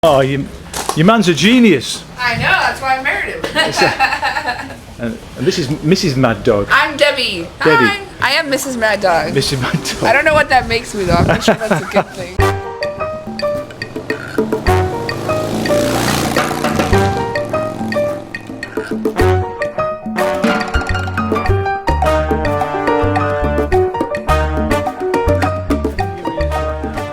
Oh, your man's a genius. I know, that's why I married him. And this is Mrs. Mad Dog. I'm Debbie. Debbie. Hi. I am Mrs. Mad Dog. Mrs. Mad Dog. I don't know what that makes me though. I'm not sure that's a good thing.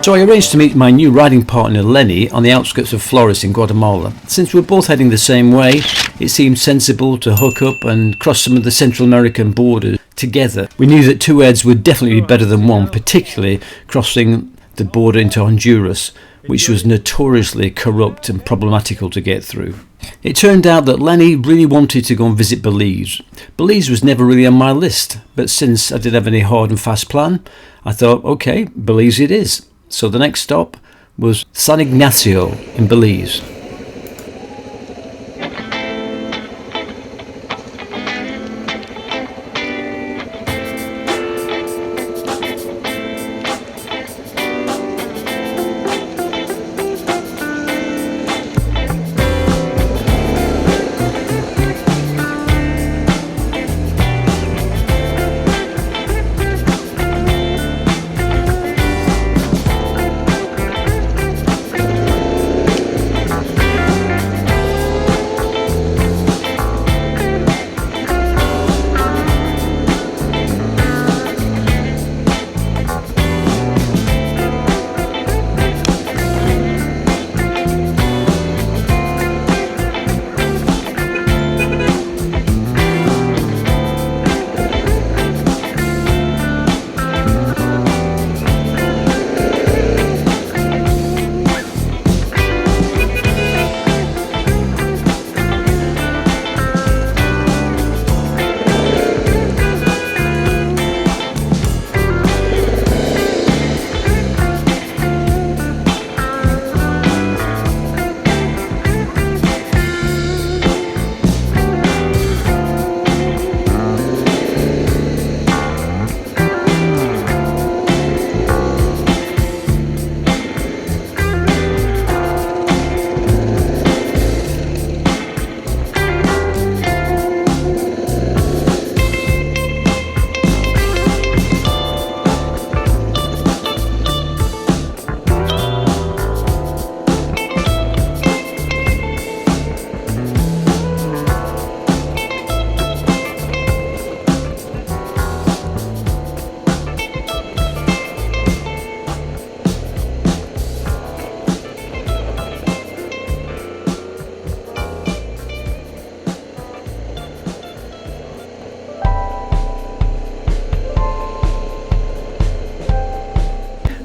So I arranged to meet my new riding partner Lenny on the outskirts of Flores in Guatemala. Since we're both heading the same way, it seemed sensible to hook up and cross some of the Central American borders together. We knew that two heads would definitely be better than one, particularly crossing the border into Honduras, which was notoriously corrupt and problematical to get through. It turned out that Lenny really wanted to go and visit Belize. Belize was never really on my list, but since I didn't have any hard and fast plan, I thought, okay, Belize it is. So the next stop was San Ignacio in Belize.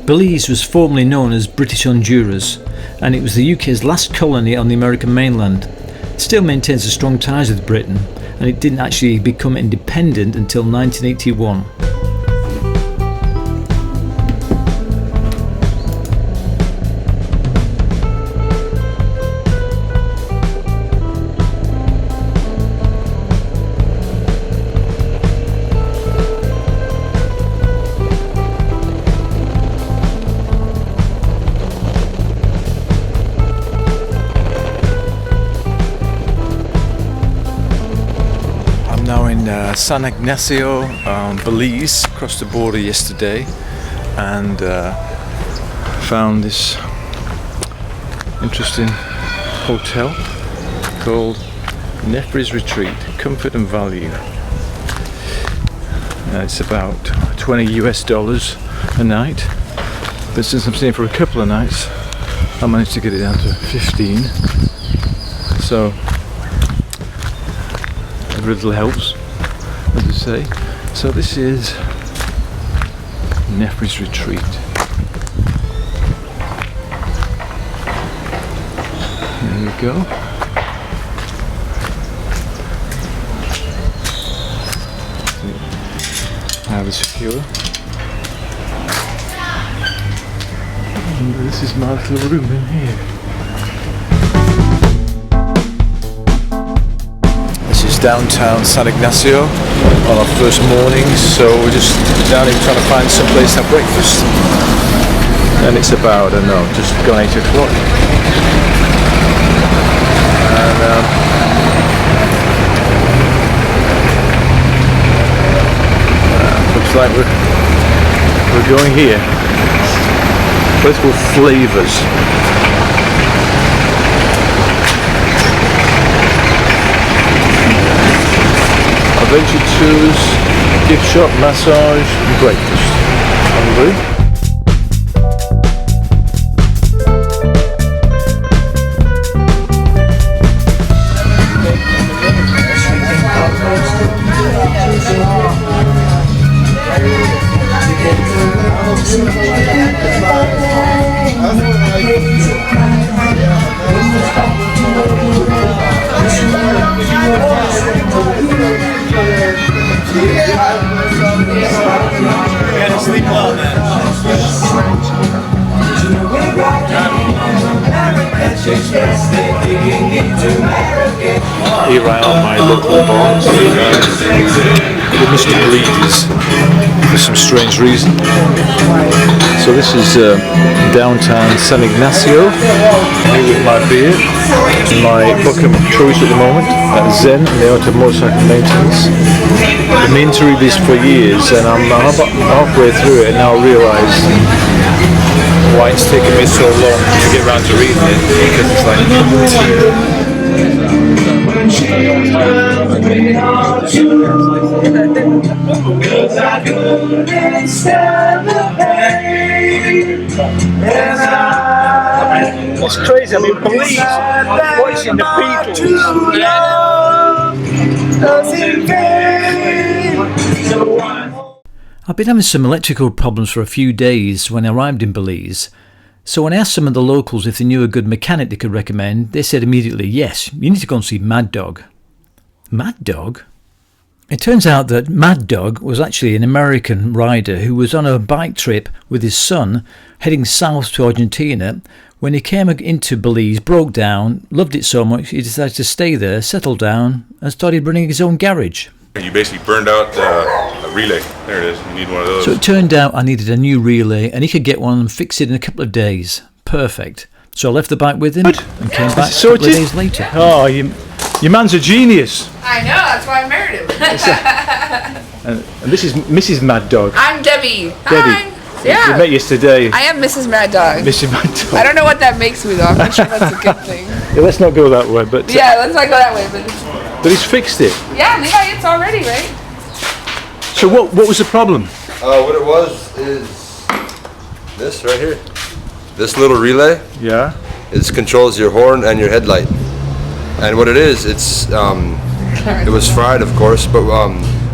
Belize was formerly known as British Honduras, and it was the UK's last colony on the American mainland. It still maintains a strong ties with Britain, and it didn't actually become independent until 1981. San Ignacio, Belize. Crossed the border yesterday and found this interesting hotel called Nefri's Retreat, Comfort and Value. It's about $20 a night, but since I'm staying for a couple of nights I managed to get it down to 15, so every little helps, as I say. So this is Nefri's Retreat. There we go. Highly secure. And this is my little room in here. This is downtown San Ignacio on our first morning, so we're just down here trying to find some place to have breakfast. And it's about, I don't know, just gone 8 o'clock. going here. Political flavours. Adventure tours, gift shop, massage, and breakfast. Hungry? Sleep well, man. Here I am, my local bar, with Mr. Belize, for some strange reason. So this is downtown San Ignacio, here with my beer, my book of choice at the moment, Zen, and the Art of Motorcycle Maintenance. I've been meaning to read this for years, and I'm halfway through it, and now I realise why it's taken me so long to get around to reading it, because it's like it's crazy. I mean, Belize, I'm voicing the Beatles. I've been having some electrical problems for a few days when I arrived in Belize. So when I asked some of the locals if they knew a good mechanic they could recommend, they said immediately, yes, you need to go and see Mad Dog. Mad Dog? It turns out that Mad Dog was actually an American rider who was on a bike trip with his son heading south to Argentina. When he came into Belize, broke down, loved it so much he decided to stay there, settle down and started running his own garage. You basically burned out a relay. There it is. You need one of those. So it turned out I needed a new relay and he could get one and fix it in a couple of days. Perfect. So I left the bike with him and came back a couple of days later. Oh, your man's a genius. I know, that's why I married him. And this is Mrs. Mad Dog. I'm Debbie. Debbie. Hi. Yeah. We met yesterday. I am Mrs. Mad Dog. Mrs. Mad Dog. I don't know what that makes me though. I'm not sure that's a good thing. Yeah, let's not go that way. But Yeah, let's not go that way. but he's fixed it. Yeah, it's already, right? So what was the problem? What it was is this right here. This little relay. Yeah. It controls your horn and your headlight. And what it is, it was fried, of course, but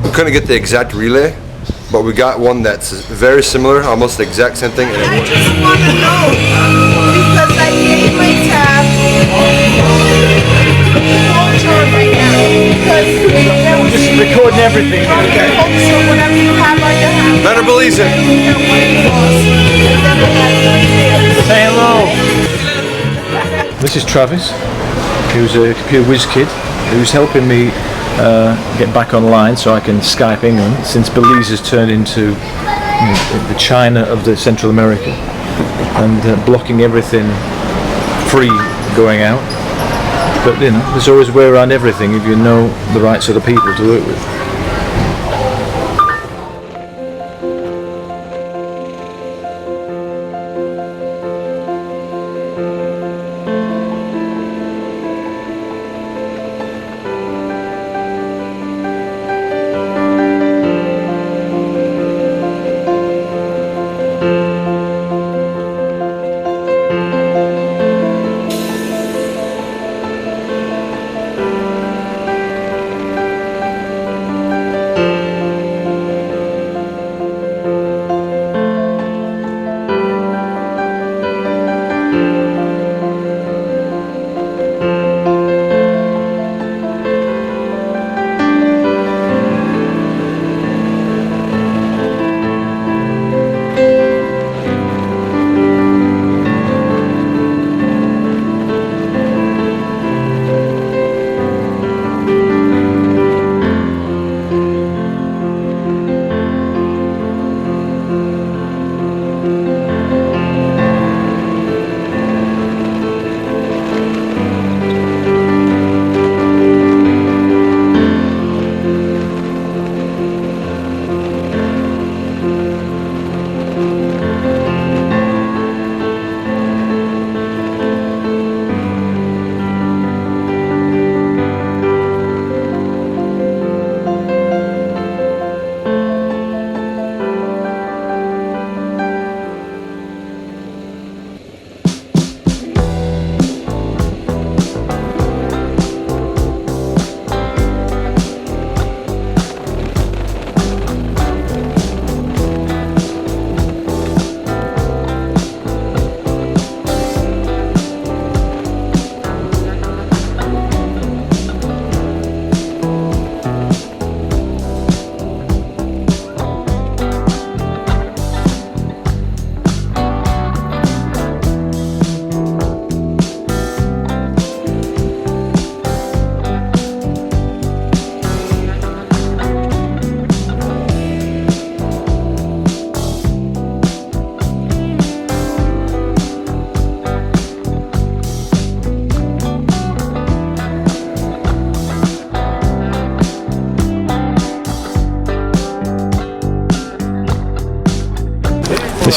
we couldn't get the exact relay. But we got one that's very similar, almost the exact same thing. And I just want to know, because I gave my tab right now, because Just recording everything. okay. So whatever you have on your hand, Better Belize it. Say hello. This is Travis, who's a computer whiz kid, who's helping me get back online so I can Skype England, since Belize has turned into the China of the Central America, and blocking everything free going out. But there's always a way around everything if you know the right sort of people to work with.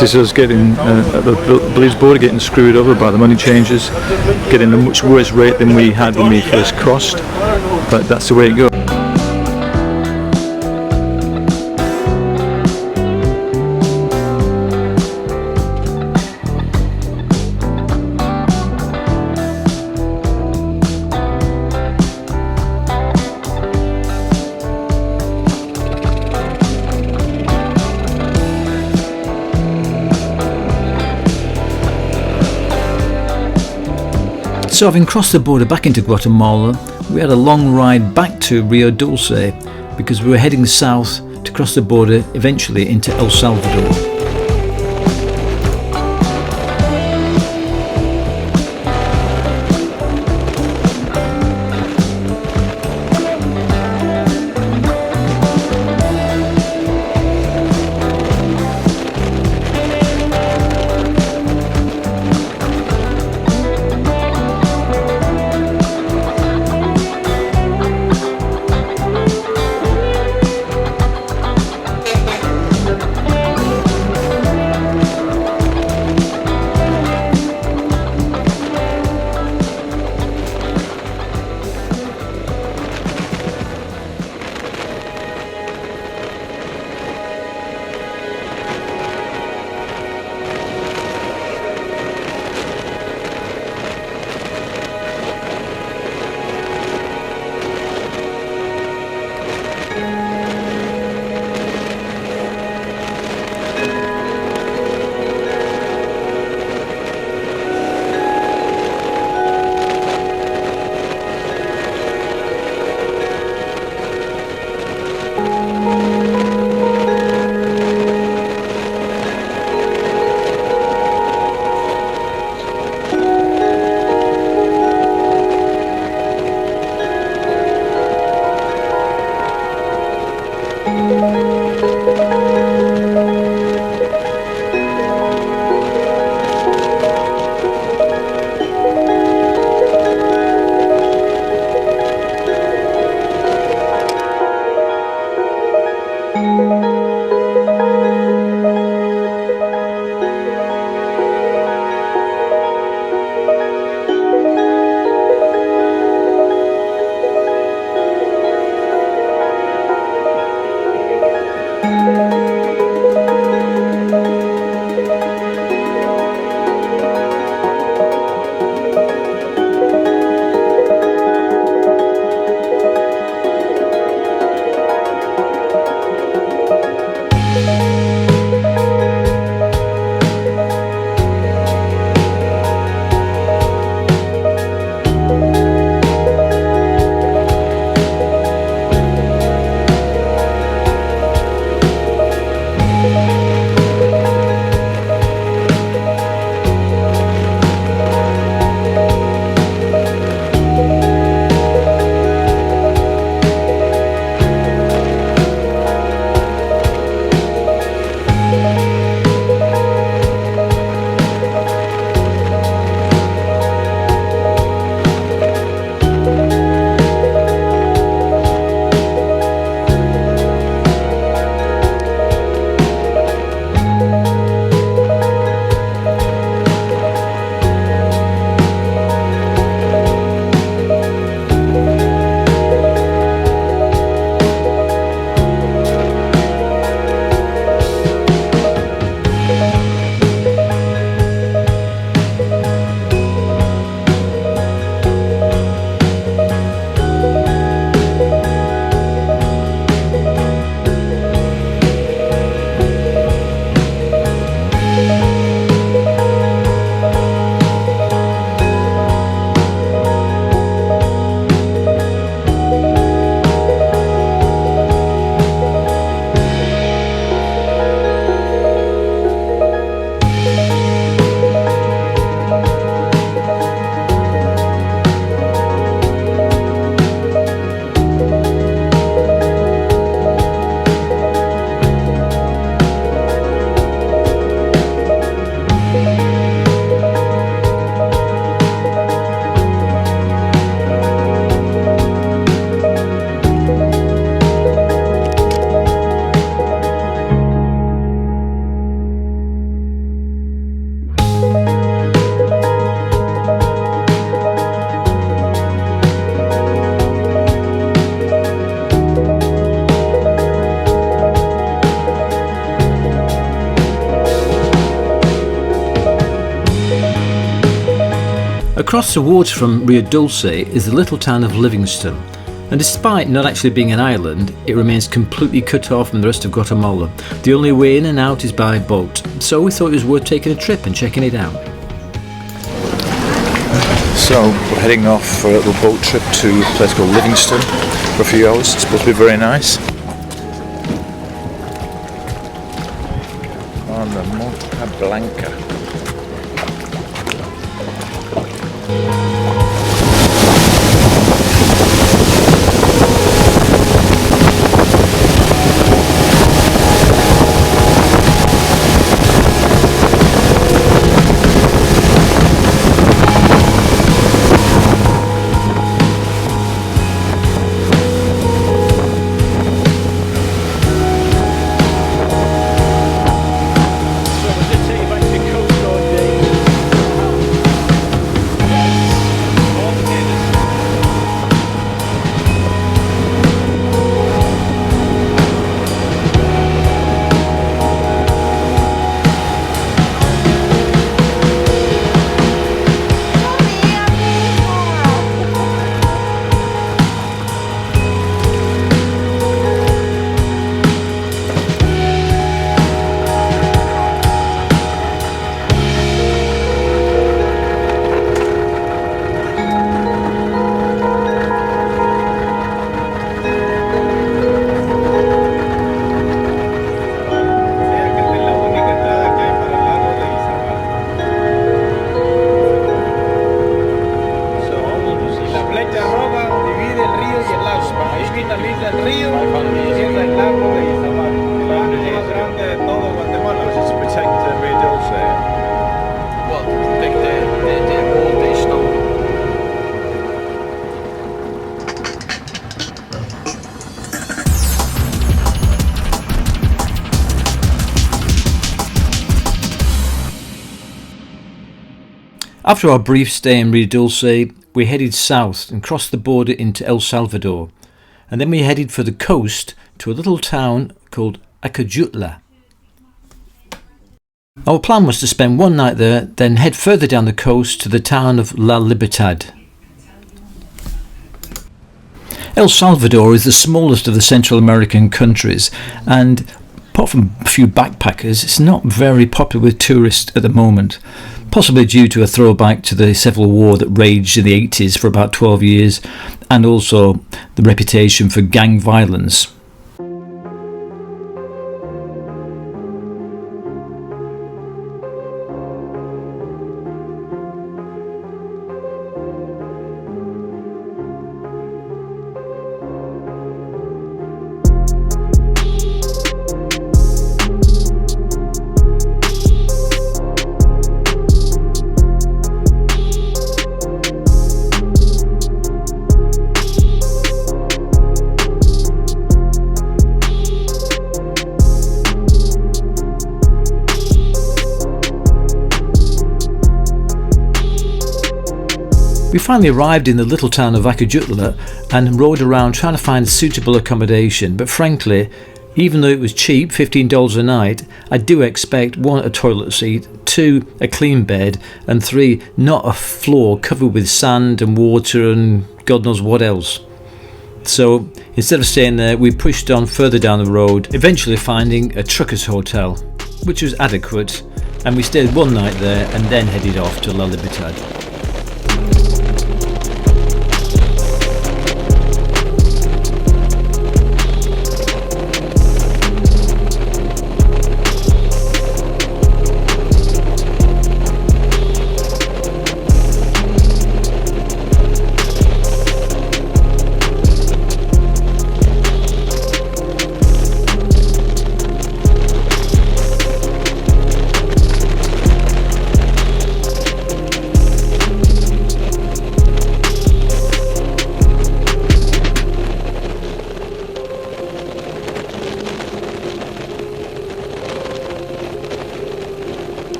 This is us getting at the Belize border, getting screwed over by the money changers, getting a much worse rate than we had when we first crossed. But that's the way it goes. So having crossed the border back into Guatemala, we had a long ride back to Rio Dulce because we were heading south to cross the border eventually into El Salvador. Across the water from Rio Dulce is the little town of Livingston, and despite not actually being an island, it remains completely cut off from the rest of Guatemala. The only way in and out is by boat, so we thought it was worth taking a trip and checking it out. So we're heading off for a little boat trip to a place called Livingston for a few hours. It's supposed to be very nice. On the Monta Blanca. After our brief stay in Rio Dulce, we headed south and crossed the border into El Salvador, and then we headed for the coast to a little town called Acajutla. Our plan was to spend one night there, then head further down the coast to the town of La Libertad. El Salvador is the smallest of the Central American countries, and apart from a few backpackers, it's not very popular with tourists at the moment, possibly due to a throwback to the civil war that raged in the 80s for about 12 years, and also the reputation for gang violence. We finally arrived in the little town of Acajutla and rode around trying to find suitable accommodation, but frankly, even though it was cheap, $15 a night, I do expect 1, a toilet seat, 2, a clean bed, and 3, not a floor covered with sand and water and God knows what else. So instead of staying there, we pushed on further down the road, eventually finding a trucker's hotel, which was adequate, and we stayed one night there and then headed off to La Libertad.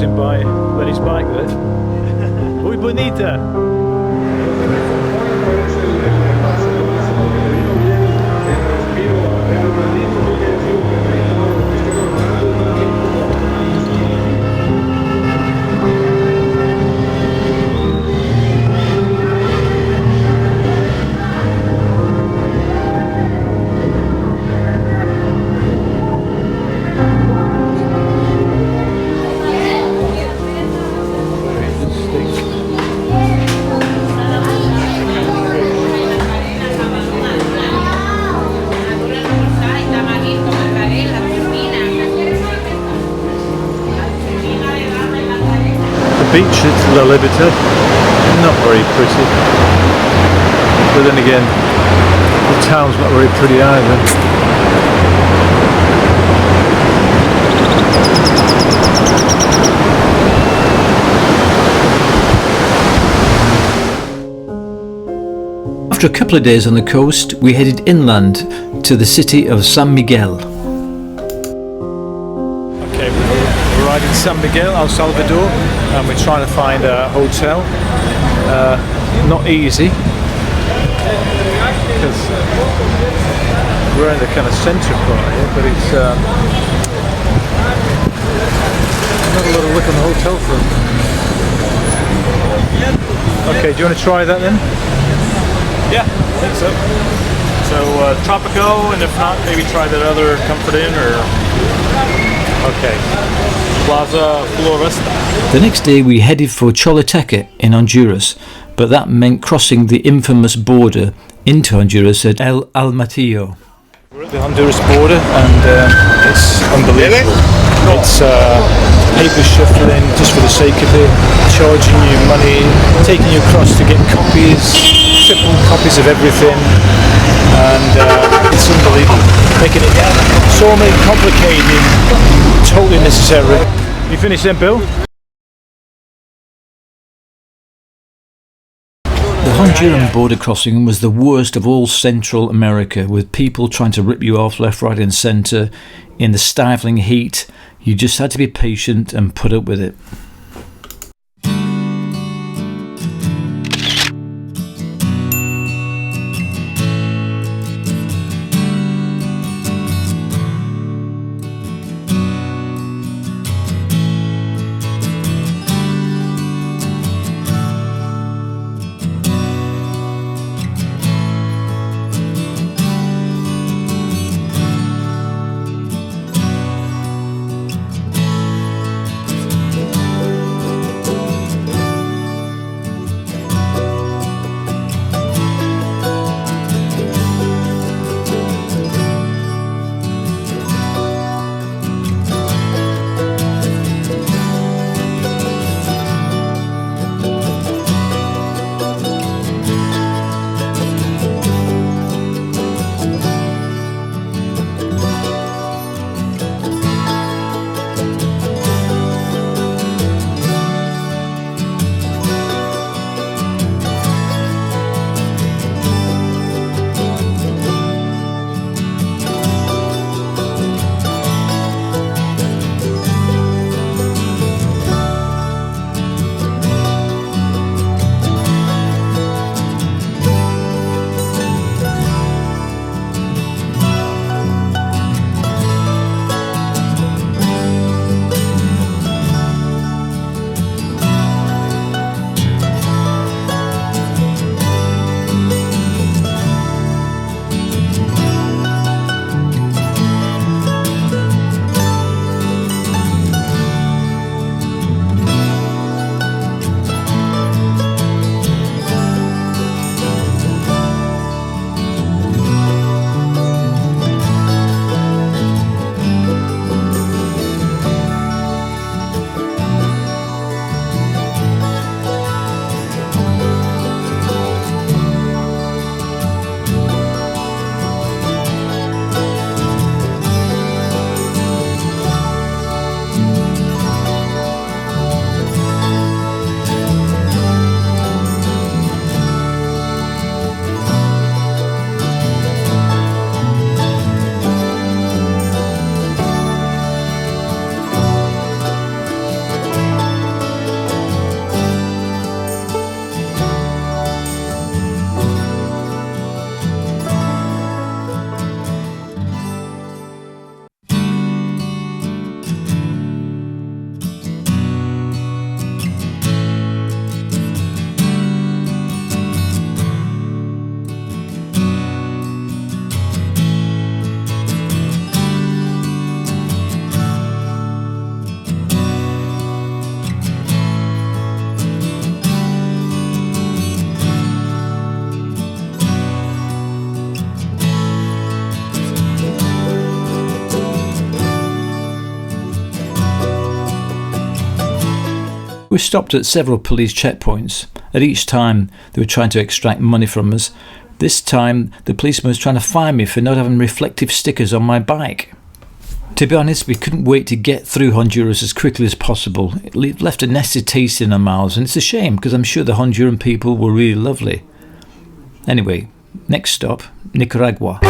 passing by Lenny's bike there. Muy bonita. Beach at La Libertad, not very pretty, but then again the town's not very pretty either. After a couple of days on the coast, we headed inland to the city of San Miguel. Okay, we're riding San Miguel, El Salvador, and we're trying to find a hotel. Not easy, because we're in the kind of centre part here, but it's not a lot of look on the hotel front. Okay, do you want to try that then? Yeah, I think so. So Tropico, and if not, maybe try that other Comfort Inn or Okay. Plaza Floresta. The next day we headed for Choluteca in Honduras, but that meant crossing the infamous border into Honduras at El Almatillo. We're at the Honduras border, and it's unbelievable. It's paper shuffling just for the sake of it, charging you money, taking you across to get copies, triple copies of everything, and it's unbelievable. Making it so complicated, totally necessary. You finished then, Bill? The Honduran border crossing was the worst of all Central America, with people trying to rip you off left, right and centre in the stifling heat. You just had to be patient and put up with it. We stopped at several police checkpoints. At each time they were trying to extract money from us. This time the policeman was trying to fine me for not having reflective stickers on my bike. To be honest, we couldn't wait to get through Honduras as quickly as possible. It left a nasty taste in our mouths, and it's a shame because I'm sure the Honduran people were really lovely. Anyway, next stop, Nicaragua.